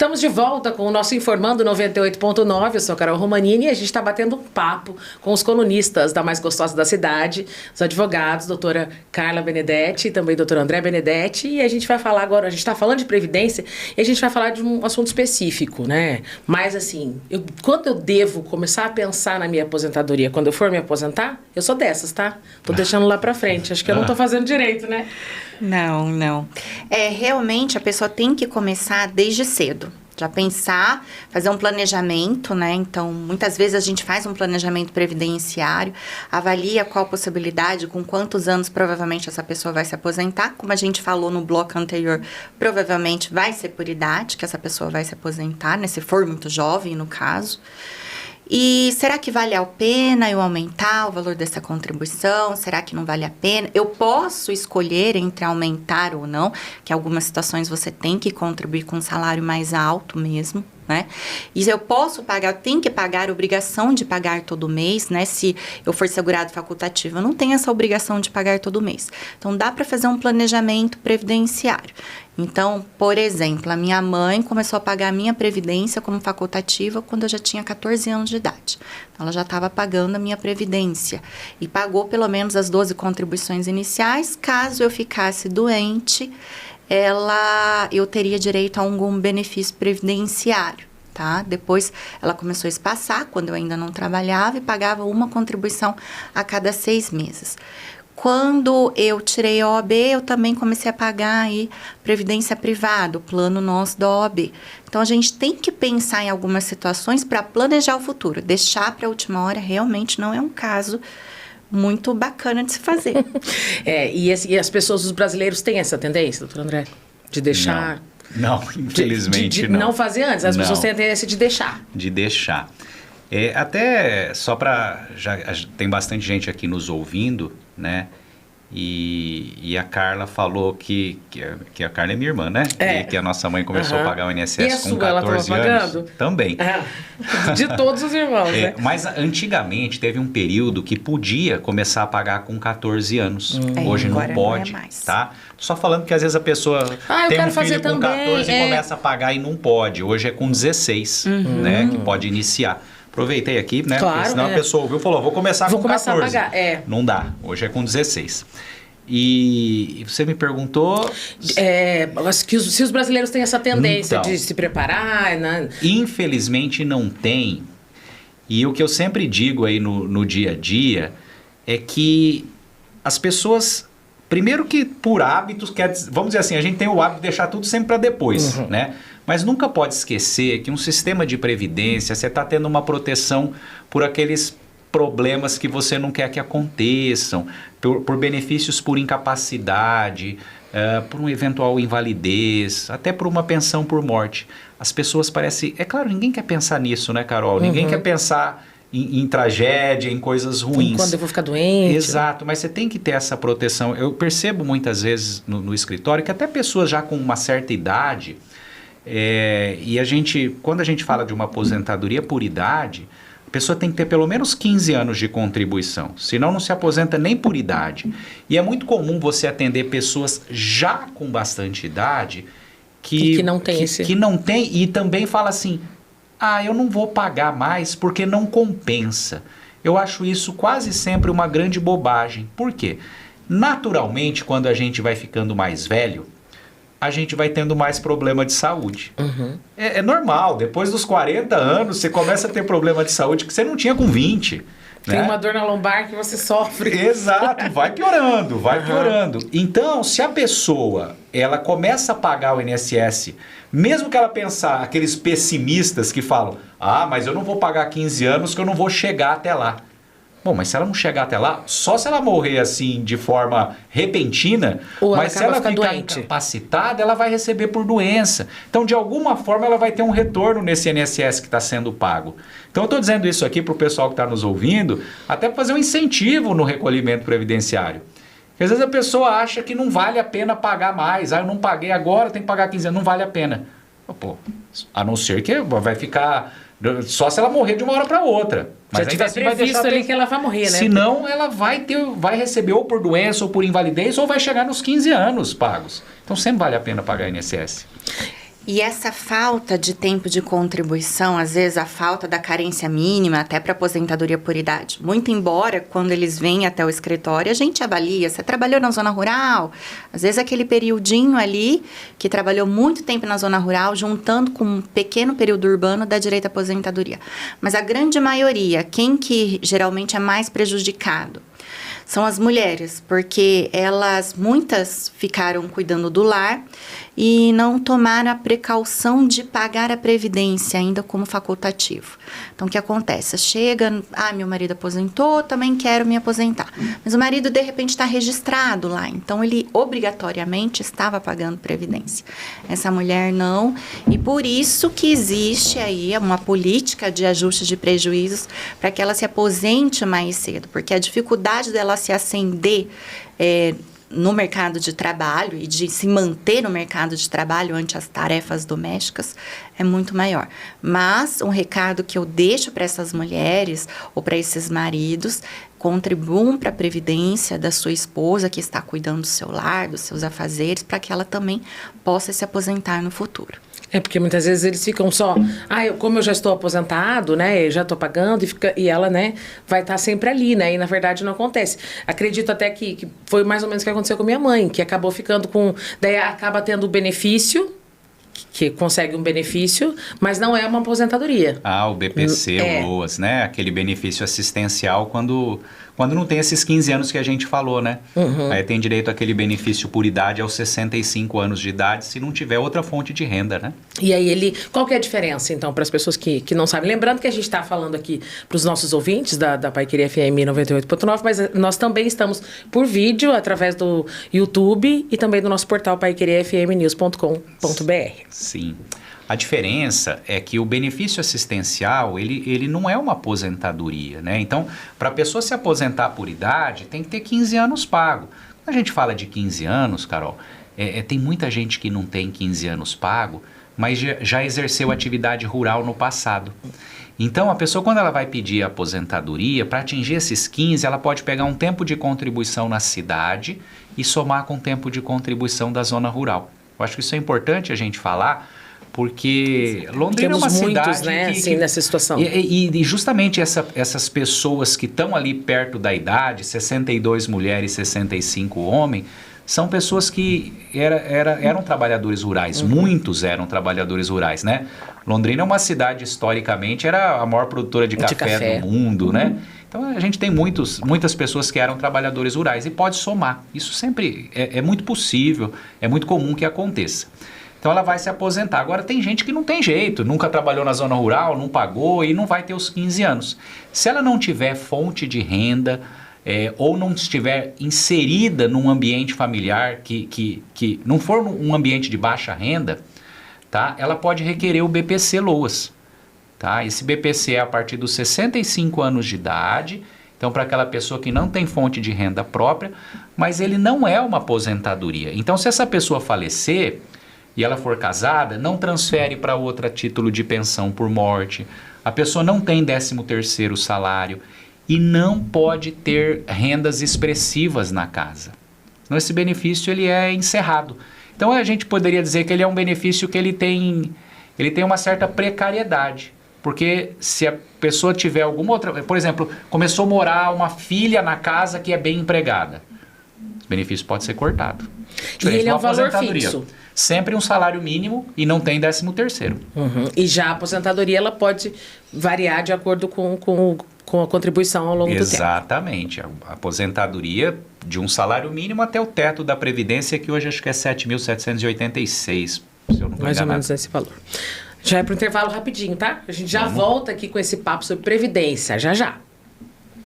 Estamos de volta com o nosso Informando 98.9. Eu sou a Carol Romanini e a gente está batendo um papo com os colunistas da Mais Gostosa da Cidade, os advogados, doutora Carla Benedetti e também doutor André Benedetti. E a gente vai falar agora, a gente está falando de previdência e a gente vai falar de um assunto específico, né? Mas assim, quando eu devo começar a pensar na minha aposentadoria, quando eu for me aposentar, eu sou dessas, tá? Tô deixando lá pra frente. Acho que eu não tô fazendo direito, né? Não. Realmente a pessoa tem que começar desde cedo. Já pensar, fazer um planejamento, né? Então, muitas vezes a gente faz um planejamento previdenciário, avalia qual possibilidade, com quantos anos provavelmente essa pessoa vai se aposentar. Como a gente falou no bloco anterior, provavelmente vai ser por idade que essa pessoa vai se aposentar, né? Se for muito jovem, no caso. E será que vale a pena eu aumentar o valor dessa contribuição? Será que não vale a pena? Eu posso escolher entre aumentar ou não, que em algumas situações você tem que contribuir com um salário mais alto mesmo, né? E eu posso pagar, eu tenho que pagar, obrigação de pagar todo mês, né? Se eu for segurado facultativo, eu não tenho essa obrigação de pagar todo mês. Então, dá para fazer um planejamento previdenciário. Então, por exemplo, a minha mãe começou a pagar a minha previdência como facultativa quando eu já tinha 14 anos de idade. Então, ela já estava pagando a minha previdência e pagou pelo menos as 12 contribuições iniciais. Caso eu ficasse doente, eu teria direito a algum benefício previdenciário, tá? Depois, ela começou a espaçar, quando eu ainda não trabalhava, e pagava uma contribuição a cada 6 meses. Quando eu tirei a OAB, eu também comecei a pagar aí previdência privada, o plano nosso da OAB. Então, a gente tem que pensar em algumas situações para planejar o futuro. Deixar para a última hora realmente não é um caso muito bacana de se fazer. E as pessoas, os brasileiros têm essa tendência, doutor André, de deixar... Não, infelizmente não. Não fazer antes, as pessoas têm a tendência de deixar. De deixar. Até só para... Já tem bastante gente aqui nos ouvindo, né? E a Carla falou que a Carla é minha irmã, né? E que a nossa mãe começou a pagar o INSS com 14 anos. Também. De todos os irmãos, né? Mas antigamente teve um período que podia começar a pagar com 14 anos. Hoje não pode, tá? Só falando que às vezes a pessoa tem um filho com 14 e começa a pagar e não pode. Hoje é com 16, né? Que pode iniciar. Aproveitei aqui, né? Claro, porque senão a pessoa ouviu e falou, vou começar com 14. A pagar, Não dá, hoje é com 16. E você me perguntou... se os brasileiros têm essa tendência de se preparar... Né? Infelizmente não tem. E o que eu sempre digo aí no dia a dia é que as pessoas... Primeiro que por hábitos, vamos dizer assim, a gente tem o hábito de deixar tudo sempre para depois, né? Mas nunca pode esquecer que um sistema de previdência, você está tendo uma proteção por aqueles problemas que você não quer que aconteçam, por benefícios por incapacidade, por um eventual invalidez, até por uma pensão por morte. As pessoas parecem... É claro, ninguém quer pensar nisso, né, Carol? Ninguém quer pensar... Em tragédia, em coisas ruins. Quando eu vou ficar doente. Exato, mas você tem que ter essa proteção. Eu percebo muitas vezes no escritório que até pessoas já com uma certa idade, quando a gente fala de uma aposentadoria por idade, a pessoa tem que ter pelo menos 15 anos de contribuição, senão não se aposenta nem por idade. E é muito comum você atender pessoas já com bastante idade que não tem e também fala assim... eu não vou pagar mais porque não compensa. Eu acho isso quase sempre uma grande bobagem. Por quê? Naturalmente, quando a gente vai ficando mais velho, a gente vai tendo mais problema de saúde. É normal, depois dos 40 anos, você começa a ter problema de saúde que você não tinha com 20. Tem uma dor na lombar que você sofre. Exato, vai piorando. Então, se a pessoa ela começa a pagar o INSS, mesmo que ela pensar, aqueles pessimistas que falam, mas eu não vou pagar 15 anos que eu não vou chegar até lá. Bom, mas se ela não chegar até lá, só se ela morrer assim de forma repentina, mas se ela ficar incapacitada, ela vai receber por doença. Então, de alguma forma, ela vai ter um retorno nesse INSS que está sendo pago. Então, eu estou dizendo isso aqui para o pessoal que está nos ouvindo, até para fazer um incentivo no recolhimento previdenciário. Porque às vezes a pessoa acha que não vale a pena pagar mais. Eu não paguei agora, tem que pagar 15 anos. Não vale a pena. Pô, a não ser que vai ficar... Só se ela morrer de uma hora para outra. Mas ainda assim vai deixar ali que ela vai morrer, né? Senão ela vai receber ou por doença ou por invalidez ou vai chegar nos 15 anos pagos. Então sempre vale a pena pagar INSS. E essa falta de tempo de contribuição, às vezes a falta da carência mínima até para aposentadoria por idade. Muito embora, quando eles vêm até o escritório, a gente avalia, você trabalhou na zona rural? Às vezes aquele periodinho ali, que trabalhou muito tempo na zona rural, juntando com um pequeno período urbano, dá direito à aposentadoria. Mas a grande maioria, quem que geralmente é mais prejudicado? São as mulheres, porque muitas ficaram cuidando do lar e não tomaram a precaução de pagar a previdência ainda como facultativo. Então, o que acontece? Chega, meu marido aposentou, também quero me aposentar. Mas o marido, de repente, está registrado lá, então ele obrigatoriamente estava pagando previdência. Essa mulher não, e por isso que existe aí uma política de ajuste de prejuízos para que ela se aposente mais cedo, porque a dificuldade dela se ascender no mercado de trabalho e de se manter no mercado de trabalho ante as tarefas domésticas é muito maior. Mas um recado que eu deixo para essas mulheres ou para esses maridos: contribuam para a previdência da sua esposa que está cuidando do seu lar, dos seus afazeres, para que ela também possa se aposentar no futuro. Porque muitas vezes eles ficam só, como eu já estou aposentado, né, eu já estou pagando, e ela, né, vai estar sempre ali, né, e na verdade não acontece. Acredito até que foi mais ou menos o que aconteceu com minha mãe, que acabou ficando daí acaba tendo o benefício, que consegue um benefício, mas não é uma aposentadoria. O BPC, o LOAS, né, aquele benefício assistencial quando não tem esses 15 anos que a gente falou, né? Aí tem direito àquele benefício por idade aos 65 anos de idade, se não tiver outra fonte de renda, né? E aí qual que é a diferença, então, para as pessoas que não sabem? Lembrando que a gente está falando aqui para os nossos ouvintes da Paiqueria FM 98.9, mas nós também estamos por vídeo, através do YouTube e também do nosso portal paiqueriafmnews.com.br. Sim. A diferença é que o benefício assistencial, ele não é uma aposentadoria, né? Então, para a pessoa se aposentar por idade, tem que ter 15 anos pago. Quando a gente fala de 15 anos, Carol, tem muita gente que não tem 15 anos pago, mas já exerceu atividade rural no passado. Então, a pessoa, quando ela vai pedir a aposentadoria, para atingir esses 15, ela pode pegar um tempo de contribuição na cidade e somar com o tempo de contribuição da zona rural. Eu acho que isso é importante a gente falar, porque Londrina é uma cidade, né, assim, nessa situação. E justamente essas pessoas que estão ali perto da idade, 62 mulheres e 65 homens, são pessoas que eram trabalhadores rurais. Muitos eram trabalhadores rurais, né? Londrina é uma cidade, historicamente, era a maior produtora de café do mundo, né? Então, a gente tem muitas pessoas que eram trabalhadores rurais e pode somar. Isso sempre é muito possível, é muito comum que aconteça. Então, ela vai se aposentar. Agora, tem gente que não tem jeito, nunca trabalhou na zona rural, não pagou e não vai ter os 15 anos. Se ela não tiver fonte de renda ou não estiver inserida num ambiente familiar que não for um ambiente de baixa renda, tá? Ela pode requerer o BPC LOAS. Tá? Esse BPC é a partir dos 65 anos de idade, então para aquela pessoa que não tem fonte de renda própria, mas ele não é uma aposentadoria. Então, se essa pessoa falecer e ela for casada, não transfere para outra título de pensão por morte, a pessoa não tem 13º salário e não pode ter rendas expressivas na casa. Então, esse benefício ele é encerrado. Então, a gente poderia dizer que ele é um benefício que ele tem uma certa precariedade. Porque se a pessoa tiver alguma outra... Por exemplo, começou a morar uma filha na casa que é bem empregada. O benefício pode ser cortado. E ele é um valor fixo. Sempre um salário mínimo e não tem 13º. E já a aposentadoria ela pode variar de acordo com a contribuição ao longo do tempo. Exatamente. A aposentadoria de um salário mínimo até o teto da Previdência, que hoje acho que é 7.786, se eu não estou Mais enganado. ou menos esse valor. Já é para o intervalo rapidinho, tá? A gente já volta aqui com esse papo sobre Previdência, já já.